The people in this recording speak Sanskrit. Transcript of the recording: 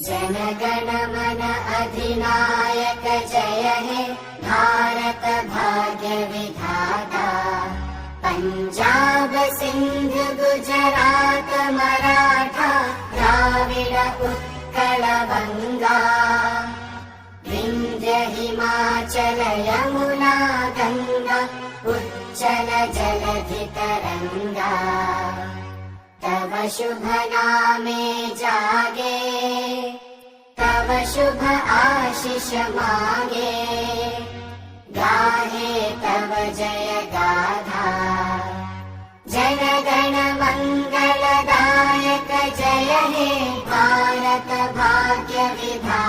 जनगण मन अधिनायक जय हे भारत भाग्य विधाता। पंजाब सिंध गुजरात मराठा द्राविड उत्कल बंगा। विंध्य हिमाचल यमुना गंगा उच्चल जलधि तरंगा। तव शुभ नामे जागे तव शुभ आशीष मागे। गाहे तव जय गाथा जनगण मंगलदायक जय हे भारत भाग्य विधाता।